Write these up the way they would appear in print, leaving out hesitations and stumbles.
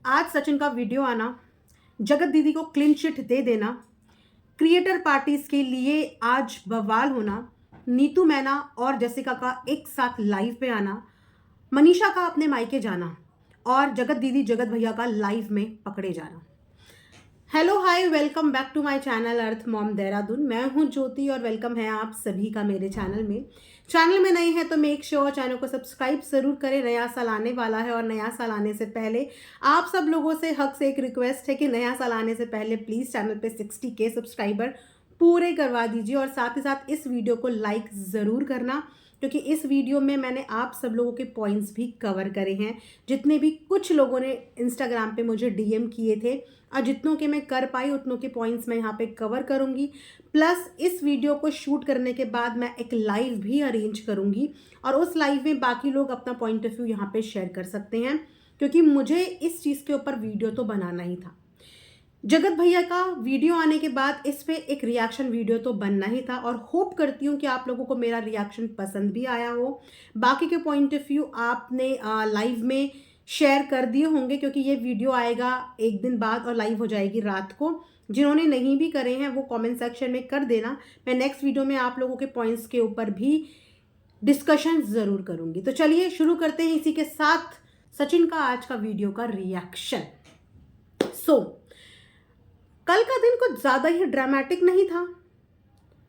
आज सचिन का वीडियो आना, जगत दीदी को क्लीन चिट दे देना, क्रिएटर पार्टीज के लिए आज बवाल होना, नीतू मैना और जसिका का एक साथ लाइव पे आना, मनीषा का अपने मायके जाना और जगत दीदी जगत भैया का लाइव में पकड़े जाना। Hello hi, welcome back to my channel Earth Mom Dehradun. मैं हूं ज्योति और वेलकम है आप सभी का मेरे चैनल में नए हैं तो मेक श्योर चैनल को सब्सक्राइब जरूर करें। नया साल आने वाला है और नया साल आने से पहले आप सब लोगों से हक से एक रिक्वेस्ट है कि नया साल आने से पहले प्लीज़ चैनल पे 60K सब्सक्राइबर पूरे करवा दीजिए और साथ ही साथ इस वीडियो को लाइक ज़रूर करना, क्योंकि इस वीडियो में मैंने आप सब लोगों के पॉइंट्स भी कवर करे हैं। जितने भी कुछ लोगों ने इंस्टाग्राम पे मुझे डीएम किए थे और जितनों के मैं कर पाई उतनों के पॉइंट्स मैं यहाँ पे कवर करूँगी। प्लस इस वीडियो को शूट करने के बाद मैं एक लाइव भी अरेंज करूँगी और उस लाइव में बाकी लोग अपना पॉइंट ऑफ व्यू यहाँ पे शेयर कर सकते हैं, क्योंकि मुझे इस चीज़ के ऊपर वीडियो तो बनाना ही था। जगत भैया का वीडियो आने के बाद इस पे एक रिएक्शन वीडियो तो बनना ही था और होप करती हूँ कि आप लोगों को मेरा रिएक्शन पसंद भी आया हो। बाकी के पॉइंट ऑफ व्यू आपने लाइव में शेयर कर दिए होंगे, क्योंकि ये वीडियो आएगा एक दिन बाद और लाइव हो जाएगी रात को। जिन्होंने नहीं भी करे हैं वो कमेंट सेक्शन में कर देना। मैं नेक्स्ट वीडियो में आप लोगों के पॉइंट्स के ऊपर भी डिस्कशन ज़रूर करूँगी। तो चलिए शुरू करते हैं इसी के साथ सचिन का आज का वीडियो का रिएक्शन। कल का दिन कुछ ज़्यादा ही ड्रामेटिक नहीं था।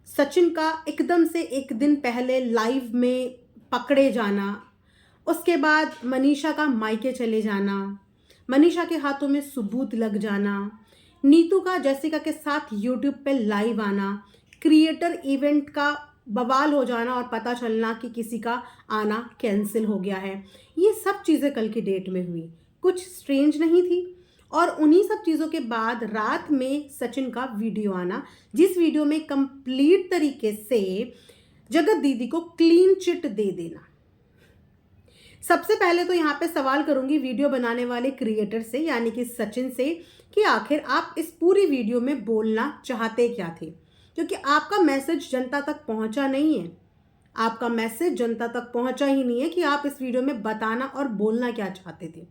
सचिन का एकदम से एक दिन पहले लाइव में पकड़े जाना, उसके बाद मनीषा का मायके चले जाना, मनीषा के हाथों में सबूत लग जाना, नीतू का जैसिका के साथ यूट्यूब पे लाइव आना, क्रिएटर इवेंट का बवाल हो जाना और पता चलना कि किसी का आना कैंसिल हो गया है। ये सब चीज़ें कल की डेट में हुई, कुछ स्ट्रेंज नहीं थी। और उन्हीं सब चीज़ों के बाद रात में सचिन का वीडियो आना, जिस वीडियो में कंप्लीट तरीके से जगत दीदी को क्लीन चिट दे देना। सबसे पहले तो यहाँ पे सवाल करूंगी वीडियो बनाने वाले क्रिएटर से, यानी कि सचिन से, कि आखिर आप इस पूरी वीडियो में बोलना चाहते क्या थे, क्योंकि आपका मैसेज जनता तक पहुंचा नहीं है। आपका मैसेज जनता तक पहुंचा ही नहीं है कि आप इस वीडियो में बताना और बोलना क्या चाहते थे।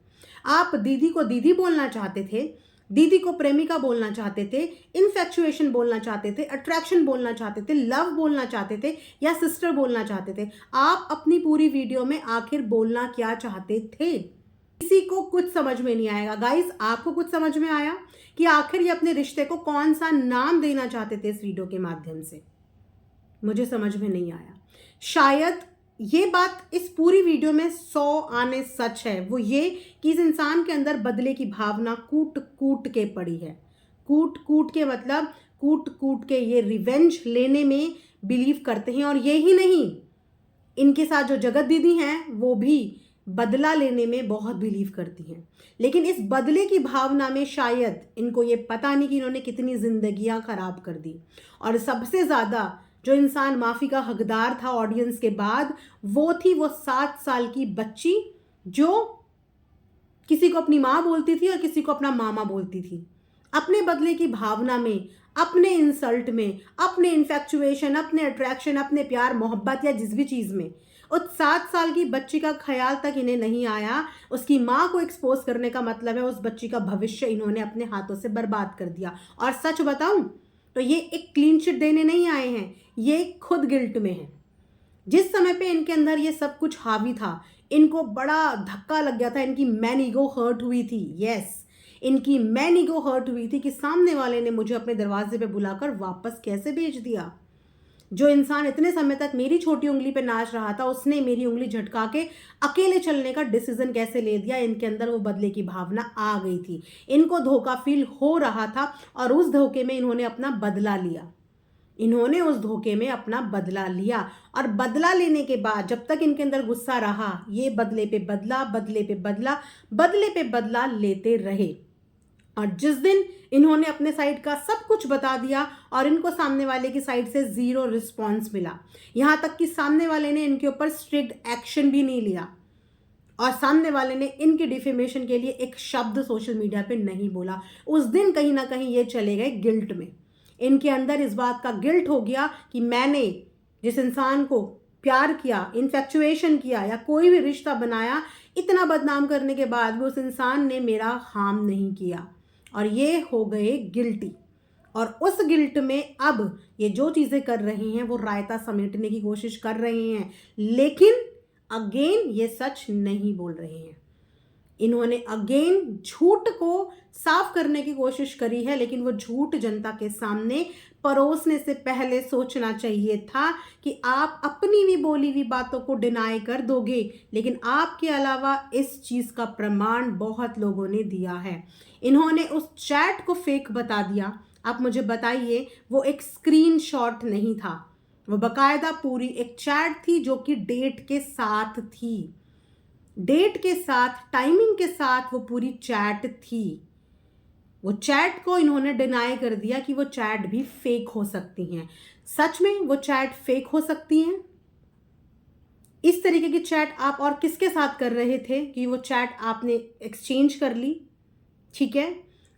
आप दीदी को दीदी बोलना चाहते थे, दीदी को प्रेमिका बोलना चाहते थे, इन्फैक्चुएशन बोलना चाहते थे, अट्रैक्शन बोलना चाहते थे, लव बोलना चाहते थे या सिस्टर बोलना चाहते थे। आप अपनी पूरी वीडियो में आखिर बोलना क्या चाहते थे? किसी को कुछ समझ में नहीं आएगा। गाइस, आपको कुछ समझ में आया कि आखिर ये अपने रिश्ते को कौन सा नाम देना चाहते थे इस वीडियो के माध्यम से? मुझे समझ में नहीं आया। शायद ये बात इस पूरी वीडियो में 100 आने सच है, वो ये कि इस इंसान के अंदर बदले की भावना कूट कूट के पड़ी है। कूट कूट के मतलब कूट कूट के ये रिवेंज लेने में बिलीव करते हैं। और यही नहीं, इनके साथ जो जगत दीदी हैं वो भी बदला लेने में बहुत बिलीव करती हैं। लेकिन इस बदले की भावना में शायद इनको ये पता नहीं कि इन्होंने कितनी जिंदगियां खराब कर दी। और सबसे ज़्यादा जो इंसान माफ़ी का हकदार था ऑडियंस के बाद, वो थी वो 7 साल की बच्ची जो किसी को अपनी माँ बोलती थी और किसी को अपना मामा बोलती थी। अपने बदले की भावना में, अपने इंसल्ट में, अपने इन्फैक्चुएशन, अपने अट्रैक्शन, अपने प्यार मोहब्बत या जिस भी चीज़ में, उस 7 साल की बच्ची का ख्याल तक इन्हें नहीं आया। उसकी माँ को एक्सपोज करने का मतलब है उस बच्ची का भविष्य इन्होंने अपने हाथों से बर्बाद कर दिया। और सच बताऊं तो ये एक क्लीन चिट देने नहीं आए हैं, ये खुद गिल्ट में है। जिस समय पे इनके अंदर ये सब कुछ हावी था, इनको बड़ा धक्का लग गया था, इनकी मैन ईगो हर्ट हुई थी। यस, इनकी मैन ईगो हर्ट हुई थी कि सामने वाले ने मुझे अपने दरवाजे पे बुलाकर वापस कैसे भेज दिया। जो इंसान इतने समय तक मेरी छोटी उंगली पे नाच रहा था, उसने मेरी उंगली झटका के अकेले चलने का डिसीजन कैसे ले दिया। इनके अंदर वो बदले की भावना आ गई थी, इनको धोखा फील हो रहा था और उस धोखे में इन्होंने अपना बदला लिया। इन्होंने उस धोखे में अपना बदला लिया और बदला लेने के बाद जब तक इनके अंदर गुस्सा रहा, ये बदले पे बदला, बदले पे बदला, बदले पे बदला लेते रहे। और जिस दिन इन्होंने अपने साइड का सब कुछ बता दिया और इनको सामने वाले की साइड से 0 रिस्पॉन्स मिला, यहाँ तक कि सामने वाले ने इनके ऊपर स्ट्रिक्ट एक्शन भी नहीं लिया और सामने वाले ने इनके डिफेमेशन के लिए एक शब्द सोशल मीडिया पे नहीं बोला, उस दिन कहीं ना कहीं ये चले गए गिल्ट में। इनके अंदर इस बात का गिल्ट हो गया कि मैंने जिस इंसान को प्यार किया, इन्फेक्चुएशन किया या कोई भी रिश्ता बनाया, इतना बदनाम करने के बाद भी उस इंसान ने मेरा हार्म नहीं किया, और ये हो गए गिल्टी। और उस गिल्ट में अब ये जो चीज़ें कर रहे हैं वो रायता समेटने की कोशिश कर रहे हैं, लेकिन अगेन ये सच नहीं बोल रहे हैं। इन्होंने अगेन झूठ को साफ करने की कोशिश करी है, लेकिन वो झूठ जनता के सामने परोसने से पहले सोचना चाहिए था कि आप अपनी भी बोली हुई बातों को डिनाई कर दोगे, लेकिन आपके अलावा इस चीज़ का प्रमाण बहुत लोगों ने दिया है। इन्होंने उस चैट को फेक बता दिया। आप मुझे बताइए, वो एक स्क्रीनशॉट नहीं था, वो बकायदा पूरी एक चैट थी जो कि डेट के साथ थी, डेट के साथ, टाइमिंग के साथ वो पूरी चैट थी। वो चैट को इन्होंने डिनाई कर दिया कि वो चैट भी फेक हो सकती हैं। सच में वो चैट फेक हो सकती हैं? इस तरीके की चैट आप और किसके साथ कर रहे थे कि वो चैट आपने एक्सचेंज कर ली? ठीक है,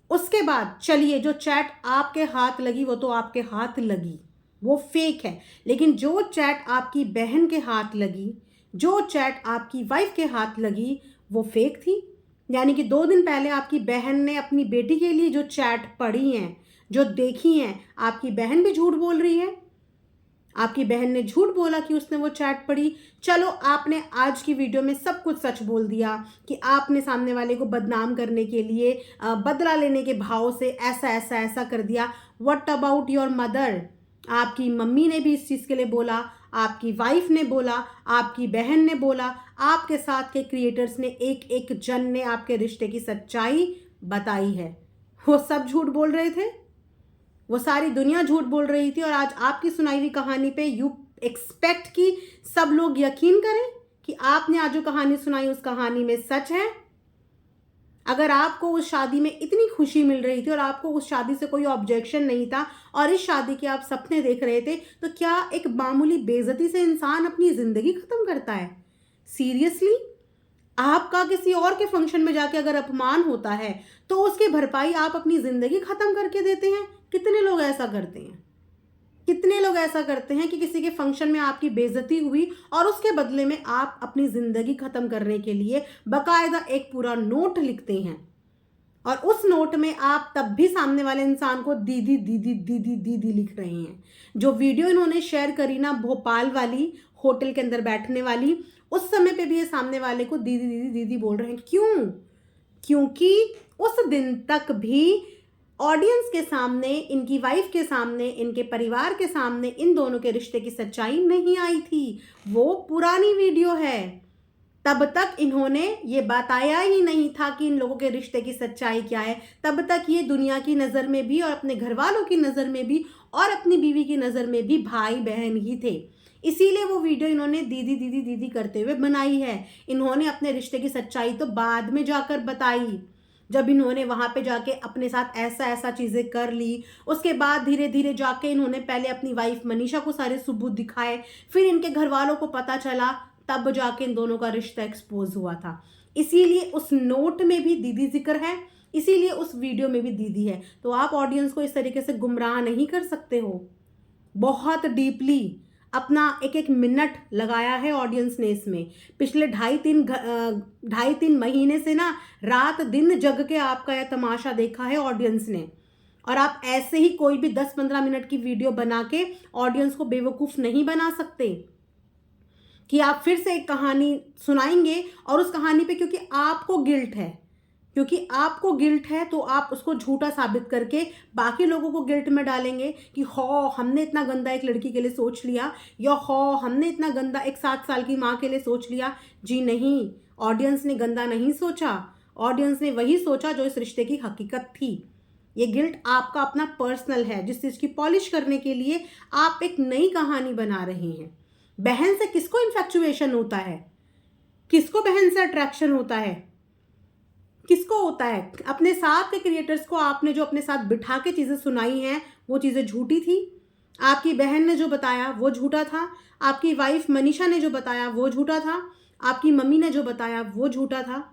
उसके बाद चलिए, जो चैट आपके हाथ लगी वो तो आपके हाथ लगी, वो फेक है, लेकिन जो चैट आपकी बहन के हाथ लगी, जो चैट आपकी वाइफ के हाथ लगी, वो फेक थी। यानी कि 2 दिन पहले आपकी बहन ने अपनी बेटी के लिए जो चैट पढ़ी हैं, जो देखी हैं, आपकी बहन भी झूठ बोल रही है। आपकी बहन ने झूठ बोला कि उसने वो चैट पढ़ी। चलो, आपने आज की वीडियो में सब कुछ सच बोल दिया कि आपने सामने वाले को बदनाम करने के लिए बदला लेने के भाव से ऐसा ऐसा ऐसा कर दिया। What about your mother? आपकी मम्मी ने भी इस चीज़ के लिए बोला, आपकी वाइफ ने बोला, आपकी बहन ने बोला, आपके साथ के क्रिएटर्स ने, एक एक जन ने आपके रिश्ते की सच्चाई बताई है। वो सब झूठ बोल रहे थे, वो सारी दुनिया झूठ बोल रही थी, और आज आपकी सुनाई हुई कहानी पे यू एक्सपेक्ट कि सब लोग यकीन करें कि आपने आज जो कहानी सुनाई उस कहानी में सच है। अगर आपको उस शादी में इतनी खुशी मिल रही थी और आपको उस शादी से कोई ऑब्जेक्शन नहीं था और इस शादी के आप सपने देख रहे थे, तो क्या एक मामूली बेइज्जती से इंसान अपनी ज़िंदगी ख़त्म करता है? सीरियसली? आपका किसी और के फंक्शन में जाके अगर अपमान होता है तो उसकी भरपाई आप अपनी ज़िंदगी ख़त्म करके देते हैं? कितने लोग ऐसा करते हैं? कितने लोग ऐसा करते हैं कि किसी के फंक्शन में आपकी बेइज्जती हुई और उसके बदले में आप अपनी ज़िंदगी ख़त्म करने के लिए बाकायदा एक पूरा नोट लिखते हैं, और उस नोट में आप तब भी सामने वाले इंसान को दीदी दीदी दीदी दीदी लिख रहे हैं। जो वीडियो इन्होंने शेयर करी ना, भोपाल वाली, होटल के अंदर बैठने वाली, उस समय पे भी ये सामने वाले को दीदी दीदी दीदी बोल रहे हैं। क्यों? क्योंकि उस दिन तक भी ऑडियंस के सामने, इनकी वाइफ के सामने, इनके परिवार के सामने इन दोनों के रिश्ते की सच्चाई नहीं आई थी। वो पुरानी वीडियो है, तब तक इन्होंने ये बताया ही नहीं था कि इन लोगों के रिश्ते की सच्चाई क्या है। तब तक ये दुनिया की नज़र में भी और अपने घर वालों की नज़र में भी और अपनी बीवी की नज़र में भी भाई बहन ही थे। इसीलिए वो वीडियो इन्होंने दीदी दीदी दीदी करते हुए बनाई है। इन्होंने अपने रिश्ते की सच्चाई तो बाद में जाकर बताई, जब इन्होंने वहाँ पे जाके अपने साथ ऐसा ऐसा चीज़ें कर ली। उसके बाद धीरे धीरे जाके इन्होंने पहले अपनी वाइफ मनीषा को सारे सबूत दिखाए, फिर इनके घर वालों को पता चला, तब जाके इन दोनों का रिश्ता एक्सपोज हुआ था। इसीलिए उस नोट में भी दीदी जिक्र है, इसीलिए उस वीडियो में भी दीदी है। तो आप ऑडियंस को इस तरीके से गुमराह नहीं कर सकते हो। बहुत डीपली अपना एक एक मिनट लगाया है ऑडियंस ने इसमें। पिछले 2.5-3 महीने से ना रात दिन जग के आपका यह तमाशा देखा है ऑडियंस ने, और आप ऐसे ही कोई भी 10-15 मिनट की वीडियो बना के ऑडियंस को बेवकूफ़ नहीं बना सकते कि आप फिर से एक कहानी सुनाएंगे और उस कहानी पे क्योंकि आपको गिल्ट है तो आप उसको झूठा साबित करके बाकी लोगों को गिल्ट में डालेंगे कि हमने इतना गंदा एक लड़की के लिए सोच लिया, या हमने इतना गंदा एक 7 साल की माँ के लिए सोच लिया। जी नहीं, ऑडियंस ने गंदा नहीं सोचा, ऑडियंस ने वही सोचा जो इस रिश्ते की हकीकत थी। ये गिल्ट आपका अपना पर्सनल है, जिस चीज़ की पॉलिश करने के लिए आप एक नई कहानी बना रहे हैं। बहन से किसको इन्फेक्चुएशन होता है? किसको बहन से अट्रैक्शन होता है? किसको होता है? अपने साथ के क्रिएटर्स को आपने जो अपने साथ बिठा के चीज़ें सुनाई हैं वो चीज़ें झूठी थी। आपकी बहन ने जो बताया वो झूठा था, आपकी वाइफ मनीषा ने जो बताया वो झूठा था, आपकी मम्मी ने जो बताया वो झूठा था,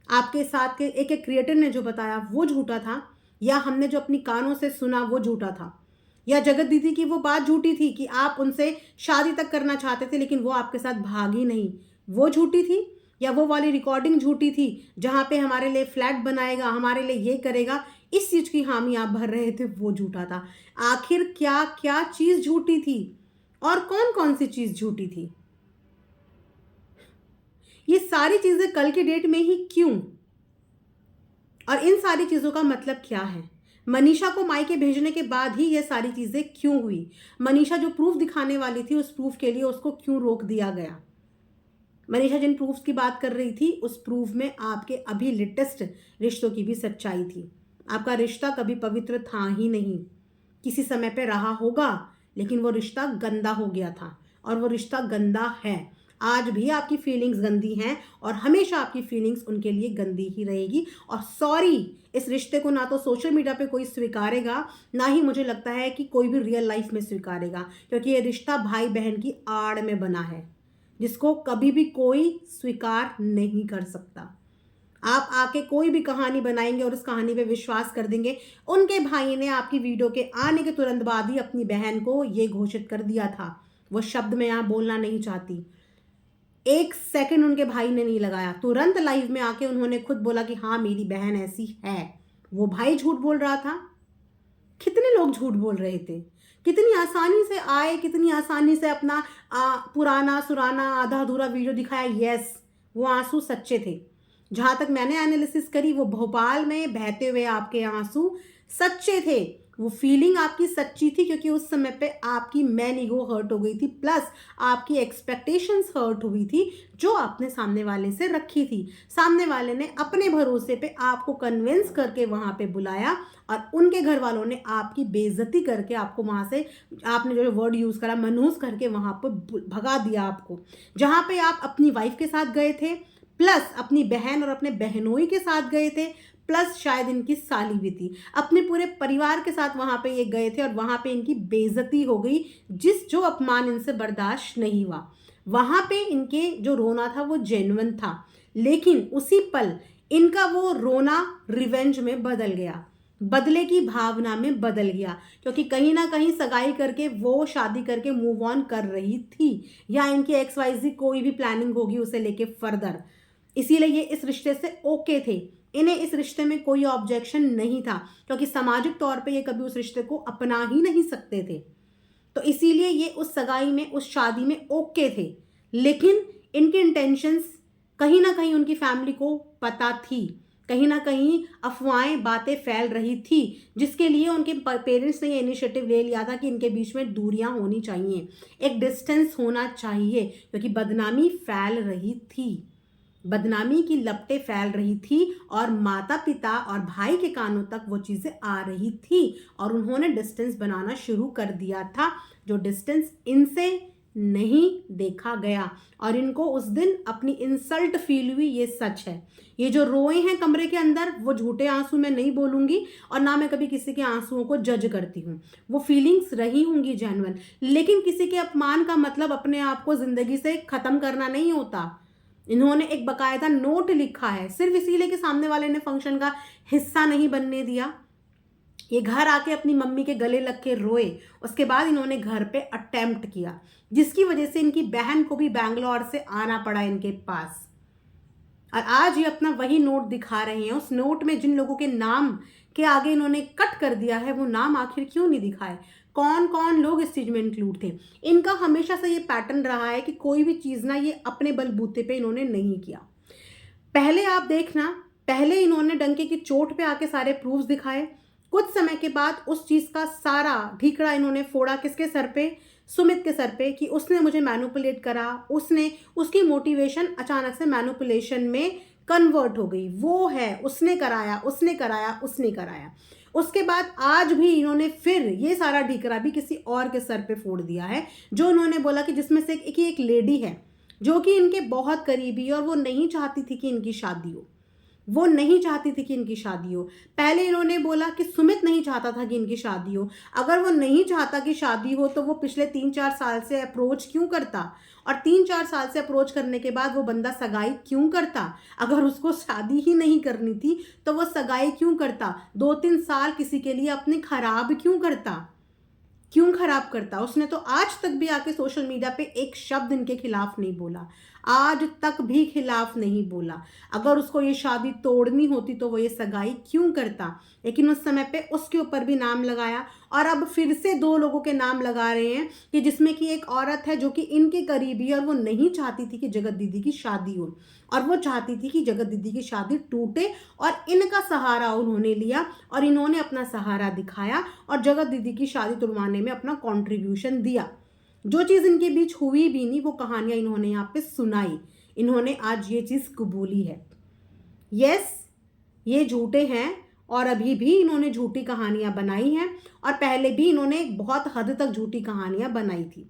आपके साथ के एक एक क्रिएटर ने जो बताया वो झूठा था, या हमने जो अपनी कानों से सुना वो झूठा था। या जगत दीदी की वो बात झूठी थी कि आप उनसे शादी तक करना चाहते थे लेकिन वो आपके साथ भागी नहीं, वो झूठी थी? या वो वाली रिकॉर्डिंग झूठी थी जहाँ पे हमारे लिए फ्लैट बनाएगा, हमारे लिए ये करेगा, इस चीज़ की हामी आप भर रहे थे, वो झूठा था? आखिर क्या क्या चीज़ झूठी थी और कौन कौन सी चीज़ झूठी थी? ये सारी चीज़ें कल की डेट में ही क्यों? और इन सारी चीज़ों का मतलब क्या है? मनीषा को मायके भेजने के बाद ही ये सारी चीज़ें क्यों हुई? मनीषा जो प्रूफ दिखाने वाली थी उस प्रूफ के लिए उसको क्यों रोक दिया गया? मनीषा जिन प्रूफ्स की बात कर रही थी उस प्रूफ में आपके अभी लेटेस्ट रिश्तों की भी सच्चाई थी। आपका रिश्ता कभी पवित्र था ही नहीं, किसी समय पे रहा होगा लेकिन वो रिश्ता गंदा हो गया था और वो रिश्ता गंदा है। आज भी आपकी फीलिंग्स गंदी हैं और हमेशा आपकी फीलिंग्स उनके लिए गंदी ही रहेगी। और सॉरी, इस रिश्ते को ना तो सोशल मीडिया पे कोई स्वीकारेगा, ना ही मुझे लगता है कि कोई भी रियल लाइफ में स्वीकारेगा, क्योंकि ये रिश्ता भाई बहन की आड़ में बना है जिसको कभी भी कोई स्वीकार नहीं कर सकता। आप आके कोई भी कहानी बनाएंगे और उस कहानी पे विश्वास कर देंगे। उनके भाई ने आपकी वीडियो के आने के तुरंत बाद ही अपनी बहन को ये घोषित कर दिया था। वो शब्द मैं यहाँ बोलना नहीं चाहती, एक सेकंड उनके भाई ने नहीं लगाया, तुरंत लाइव में आके उन्होंने खुद बोला कि हाँ मेरी बहन ऐसी है। वो भाई झूठ बोल रहा था? कितने लोग झूठ बोल रहे थे? कितनी आसानी से आए, कितनी आसानी से अपना पुराना सुराना आधा अधूरा वीडियो दिखाया। यस, वो आंसू सच्चे थे। जहां तक मैंने एनालिसिस करी, वो भोपाल में बहते हुए आपके आंसू सच्चे थे। वो फीलिंग आपकी सच्ची थी क्योंकि उस समय पे आपकी मैन ईगो हर्ट हो गई थी, प्लस आपकी एक्सपेक्टेशंस हर्ट हुई थी जो आपने सामने वाले से रखी थी। सामने वाले ने अपने भरोसे पे आपको कन्विंस करके वहां पे बुलाया और उनके घर वालों ने आपकी बेइज्जती करके आपको वहां से, आपने जो वर्ड यूज करा, मनहूस करके वहां पर भगा दिया आपको। जहां पे आप अपनी वाइफ के साथ गए थे, प्लस अपनी बहन और अपने बहनोई के साथ गए थे, प्लस शायद इनकी साली भी थी, अपने पूरे परिवार के साथ वहां पे ये गए थे और वहां पे इनकी बेइज्जती हो गई, जो अपमान इनसे बर्दाश्त नहीं हुआ। वहां पे इनके जो रोना था वो जेन्युइन था, लेकिन उसी पल इनका वो रोना रिवेंज में बदल गया, बदले की भावना में बदल गया, क्योंकि कहीं ना कहीं सगाई करके वो शादी करके मूव ऑन कर रही थी, या इनकी XYZ कोई भी प्लानिंग होगी उसे लेके फर्दर। इसीलिए ये इस रिश्ते से ओके थे, इन्हें इस रिश्ते में कोई ऑब्जेक्शन नहीं था, क्योंकि सामाजिक तौर पे ये कभी उस रिश्ते को अपना ही नहीं सकते थे। तो इसीलिए ये उस सगाई में, उस शादी में ओके थे। लेकिन इनके इंटेंशंस कहीं ना कहीं उनकी फैमिली को पता थी, कहीं ना कहीं अफवाहें, बातें फैल रही थी, जिसके लिए उनके पेरेंट्स ने ये इनिशिएटिव ले लिया था कि इनके बीच में दूरियां होनी चाहिए, एक डिस्टेंस होना चाहिए, क्योंकि बदनामी फैल रही थी, बदनामी की लपटें फैल रही थी और माता पिता और भाई के कानों तक वो चीज़ें आ रही थी और उन्होंने डिस्टेंस बनाना शुरू कर दिया था, जो डिस्टेंस इनसे नहीं देखा गया और इनको उस दिन अपनी इंसल्ट फील हुई, ये सच है। ये जो रोए हैं कमरे के अंदर, वो झूठे आंसू मैं नहीं बोलूंगी और ना मैं कभी किसी के आंसुओं को जज करती हूँ, वो फीलिंग्स रही होंगी जेन्युइन, लेकिन किसी के अपमान का मतलब अपने आप को जिंदगी से खत्म करना नहीं होता। इन्होंने एक बकायदा नोट लिखा है, सिर्फ इसीलिए कि सामने वाले ने फंक्शन का हिस्सा नहीं बनने दिया। ये घर आके अपनी मम्मी के गले लग के रोए, उसके बाद इन्होंने घर पे अटेम्प्ट किया, जिसकी वजह से इनकी बहन को भी बैंगलोर से आना पड़ा इनके पास। और आज ये अपना वही नोट दिखा रहे हैं। उस नोट में जिन लोगों के नाम के आगे इन्होंने कट कर दिया है, वो नाम आखिर क्यों नहीं दिखाए, कौन कौन लोग इस चीज में इंक्लूड थे। इनका हमेशा से ये पैटर्न रहा है कि कोई भी चीज ना ये अपने बलबूते पे इन्होंने नहीं किया। पहले आप देखना, पहले इन्होंने डंके की चोट पे आके सारे प्रूफ्स दिखाए, कुछ समय के बाद उस चीज का सारा ढीकड़ा इन्होंने फोड़ा किसके सर पे, सुमित के सर पे, कि उसने मुझे मैनिपुलेट करा, उसने, उसकी मोटिवेशन अचानक से मैनिपुलेशन में कन्वर्ट हो गई, वो है, उसने कराया, उसने कराया, उसने कराया। उसके बाद आज भी इन्होंने फिर ये सारा ढीकरा भी किसी और के सर पे फोड़ दिया है, जो उन्होंने बोला कि जिसमें से एक लेडी है जो कि इनके बहुत करीबी है और वो नहीं चाहती थी कि इनकी शादी हो, वो नहीं चाहती थी कि इनकी शादी हो। पहले इन्होंने बोला कि सुमित नहीं चाहता था कि इनकी शादी हो। अगर वो नहीं चाहता कि शादी हो तो वो पिछले 3-4 साल से अप्रोच क्यों करता, और 3-4 साल से अप्रोच करने के बाद वो बंदा सगाई क्यों करता। अगर उसको शादी ही नहीं करनी थी तो वो सगाई क्यों करता, 2-3 साल किसी के लिए अपने खराब क्यों करता। क्यों खराब करता? उसने तो आज तक भी आके सोशल मीडिया पे एक शब्द इनके खिलाफ नहीं बोला, आज तक भी खिलाफ नहीं बोला। अगर उसको ये शादी तोड़नी होती तो वो ये सगाई क्यों करता? लेकिन उस समय पे उसके ऊपर भी नाम लगाया, और अब फिर से दो लोगों के नाम लगा रहे हैं कि जिसमें कि एक औरत है जो कि इनके करीबी है, और वो नहीं चाहती थी कि जगत दीदी की शादी हो, और वो चाहती थी कि जगत दीदी की शादी टूटे, और इनका सहारा उन्होंने लिया और इन्होंने अपना सहारा दिखाया और जगत दीदी की शादी तुड़वाने में अपना कंट्रीब्यूशन दिया। जो चीज़ इनके बीच हुई भी नहीं, वो कहानियां इन्होंने यहाँ पे सुनाई, इन्होंने आज ये चीज़ कबूली है। यस, ये झूठे हैं, और अभी भी इन्होंने झूठी कहानियां बनाई हैं, और पहले भी इन्होंने बहुत हद तक झूठी कहानियां बनाई थी।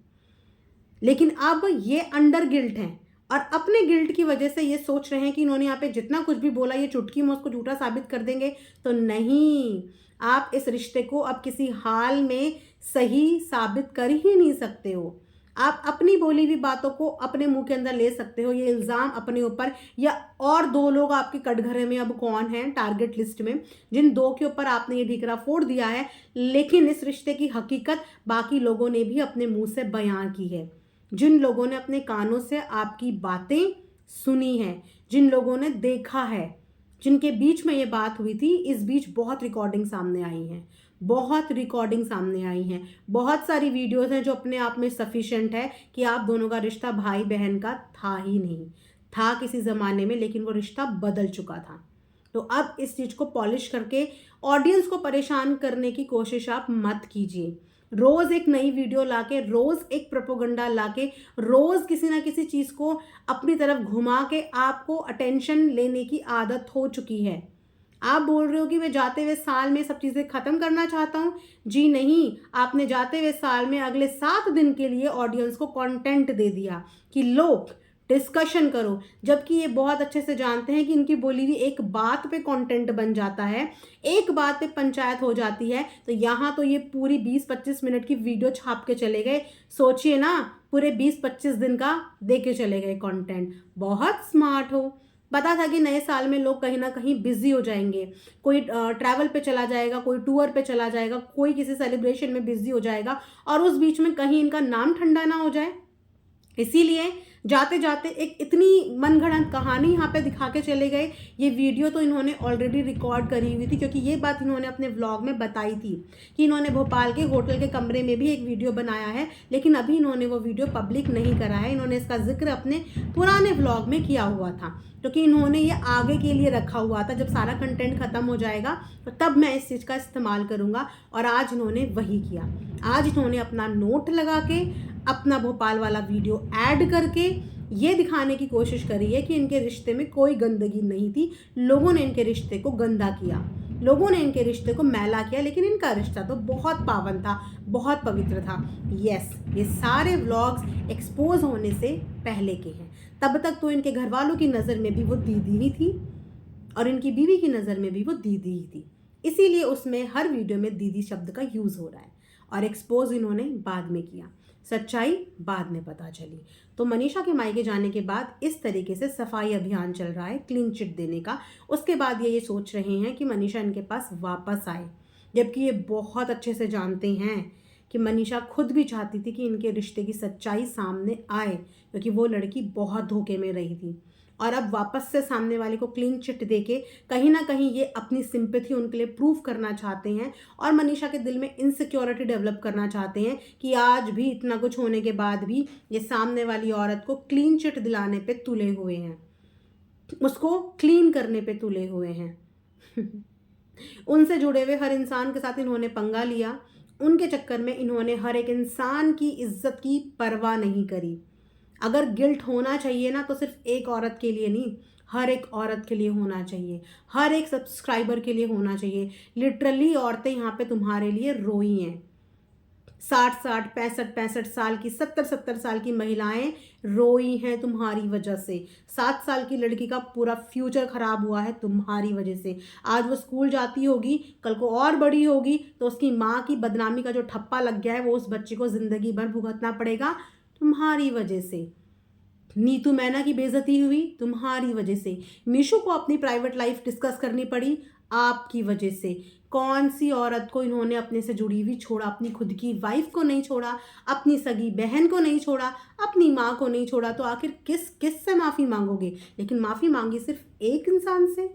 लेकिन अब ये अंडर गिल्ट हैं, और अपने गिल्ट की वजह से ये सोच रहे हैं कि इन्होंने यहाँ पे जितना कुछ भी बोला ये चुटकी में उसको झूठा साबित कर देंगे। तो नहीं, आप इस रिश्ते को अब किसी हाल में सही साबित कर ही नहीं सकते हो। आप अपनी बोली हुई बातों को अपने मुंह के अंदर ले सकते हो, ये इल्ज़ाम अपने ऊपर, या और दो लोग आपके कटघरे में अब कौन हैं टारगेट लिस्ट में, जिन दो के ऊपर आपने ये ढिकरा फोड़ दिया है, लेकिन इस रिश्ते की हकीकत बाकी लोगों ने भी अपने मुंह से बयां की है। जिन लोगों ने अपने कानों से आपकी बातें सुनी हैं, जिन लोगों ने देखा है, जिनके बीच में ये बात हुई थी, इस बीच बहुत रिकॉर्डिंग सामने आई हैं, बहुत रिकॉर्डिंग सामने आई हैं, बहुत सारी वीडियोस हैं जो अपने आप में सफिशिएंट है कि आप दोनों का रिश्ता भाई बहन का था ही नहीं, था किसी ज़माने में, लेकिन वो रिश्ता बदल चुका था। तो अब इस चीज़ को पॉलिश करके ऑडियंस को परेशान करने की कोशिश आप मत कीजिए। रोज़ एक नई वीडियो लाके, रोज़ एक प्रोपोगंडा लाके, रोज़ किसी ना किसी चीज़ को अपनी तरफ घुमा के आपको अटेंशन लेने की आदत हो चुकी है। आप बोल रहे हो कि मैं जाते हुए साल में सब चीज़ें ख़त्म करना चाहता हूँ। जी नहीं, आपने जाते हुए साल में अगले 7 दिन के लिए ऑडियंस को कंटेंट दे दिया कि लोग डिस्कशन करो, जबकि ये बहुत अच्छे से जानते हैं कि इनकी बोली हुई एक बात पे कंटेंट बन जाता है, एक बात पे पंचायत हो जाती है। तो यहाँ तो ये पूरी 20-25 मिनट की वीडियो छाप के चले गए। सोचिए ना, पूरे 20-25 दिन का दे के चले गए कंटेंट। बहुत स्मार्ट हो। पता था कि नए साल में लोग कहीं ना कहीं बिजी हो जाएंगे, कोई ट्रैवल पे चला जाएगा, कोई टूर पे चला जाएगा, कोई किसी सेलिब्रेशन में बिजी हो जाएगा, और उस बीच में कहीं इनका नाम ठंडा ना हो जाए। इसीलिए जाते जाते एक इतनी मनगढ़ंत कहानी यहाँ पे दिखा के चले गए। ये वीडियो तो इन्होंने ऑलरेडी रिकॉर्ड करी हुई थी, क्योंकि ये बात इन्होंने अपने व्लॉग में बताई थी कि इन्होंने भोपाल के होटल के कमरे में भी एक वीडियो बनाया है, लेकिन अभी इन्होंने वो वीडियो पब्लिक नहीं करा है। इन्होंने इसका जिक्र अपने पुराने व्लॉग में किया हुआ था, क्योंकि इन्होंने ये आगे के लिए रखा हुआ था, जब सारा कंटेंट खत्म हो जाएगा तो तब मैं इस चीज़ का इस्तेमाल करूँगा। और आज इन्होंने वही किया। आज इन्होंने अपना नोट लगा के, अपना भोपाल वाला वीडियो ऐड करके ये दिखाने की कोशिश करी है कि इनके रिश्ते में कोई गंदगी नहीं थी, लोगों ने इनके रिश्ते को गंदा किया, लोगों ने इनके रिश्ते को मैला किया, लेकिन इनका रिश्ता तो बहुत पावन था, बहुत पवित्र था। यस, ये सारे व्लॉग्स एक्सपोज होने से पहले के हैं। तब तक तो इनके घर वालों की नज़र में भी वो दीदी ही थी, और इनकी बीवी की नज़र में भी वो दीदी ही थी। इसीलिए उसमें हर वीडियो में दीदी शब्द का यूज़ हो रहा है, और एक्सपोज इन्होंने बाद में किया, सच्चाई बाद में पता चली। तो मनीषा के मायके जाने के बाद इस तरीके से सफाई अभियान चल रहा है क्लीन चिट देने का। उसके बाद ये सोच रहे हैं कि मनीषा इनके पास वापस आए, जबकि ये बहुत अच्छे से जानते हैं कि मनीषा खुद भी चाहती थी कि इनके रिश्ते की सच्चाई सामने आए, क्योंकि वो लड़की बहुत धोखे में रही थी। और अब वापस से सामने वाले को क्लीन चिट देके कहीं ना कहीं ये अपनी सिंपैथी उनके लिए प्रूव करना चाहते हैं, और मनीषा के दिल में इनसिक्योरिटी डेवलप करना चाहते हैं कि आज भी इतना कुछ होने के बाद भी ये सामने वाली औरत को क्लीन चिट दिलाने पे तुले हुए हैं, उसको क्लीन करने पे तुले हुए हैं। उनसे जुड़े हुए हर इंसान के साथ इन्होंने पंगा लिया, उनके चक्कर में इन्होंने हर एक इंसान की इज्जत की परवाह नहीं करी। अगर गिल्ट होना चाहिए ना, तो सिर्फ एक औरत के लिए नहीं, हर एक औरत के लिए होना चाहिए, हर एक सब्सक्राइबर के लिए होना चाहिए। लिटरली औरतें यहाँ पे तुम्हारे लिए रोई हैं। 60-60, 65-65 साल की, 70-70 साल की महिलाएं रोई हैं तुम्हारी वजह से। 7 साल की लड़की का पूरा फ्यूचर खराब हुआ है तुम्हारी वजह से। आज वो स्कूल जाती होगी, कल को और बड़ी होगी तो उसकी माँ की बदनामी का जो ठप्पा लग गया है वो उस बच्चे को ज़िंदगी भर भुगतना पड़ेगा तुम्हारी वजह से। नीतू मैना की बेइज्जती हुई तुम्हारी वजह से। मीशू को अपनी प्राइवेट लाइफ डिस्कस करनी पड़ी आपकी वजह से। कौन सी औरत को इन्होंने अपने से जुड़ी हुई छोड़ा? अपनी खुद की वाइफ को नहीं छोड़ा, अपनी सगी बहन को नहीं छोड़ा, अपनी माँ को नहीं छोड़ा, तो आखिर किस किस से माफ़ी मांगोगे? लेकिन माफ़ी मांगी सिर्फ एक इंसान से,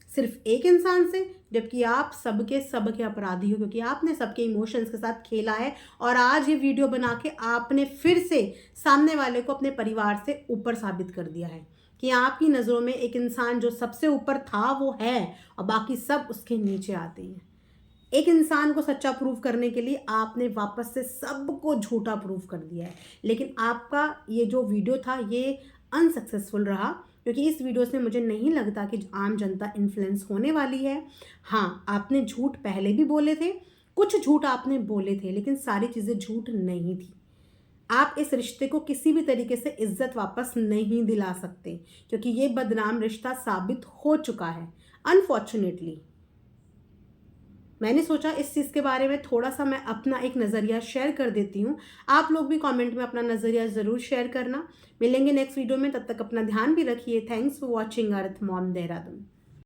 सिर्फ एक इंसान से, जबकि आप सबके अपराधी हो, क्योंकि आपने सबके इमोशंस के साथ खेला है। और आज ये वीडियो बना के आपने फिर से सामने वाले को अपने परिवार से ऊपर साबित कर दिया है कि आपकी नज़रों में एक इंसान जो सबसे ऊपर था वो है और बाकी सब उसके नीचे आते हैं। एक इंसान को सच्चा प्रूव करने के लिए आपने वापस से सबको झूठा प्रूव कर दिया है। लेकिन आपका ये जो वीडियो था ये अनसक्सेसफुल रहा, क्योंकि इस वीडियो से मुझे नहीं लगता कि आम जनता इन्फ्लुएंस होने वाली है। हाँ, आपने झूठ पहले भी बोले थे, कुछ झूठ आपने बोले थे, लेकिन सारी चीज़ें झूठ नहीं थी। आप इस रिश्ते को किसी भी तरीके से इज्जत वापस नहीं दिला सकते, क्योंकि ये बदनाम रिश्ता साबित हो चुका है अनफॉर्चुनेटली। मैंने सोचा इस चीज़ के बारे में थोड़ा सा मैं अपना एक नज़रिया शेयर कर देती हूँ। आप लोग भी कमेंट में अपना नज़रिया ज़रूर शेयर करना। मिलेंगे नेक्स्ट वीडियो में, तब तक अपना ध्यान भी रखिए। Thanks for watching earth Mom Dehradun.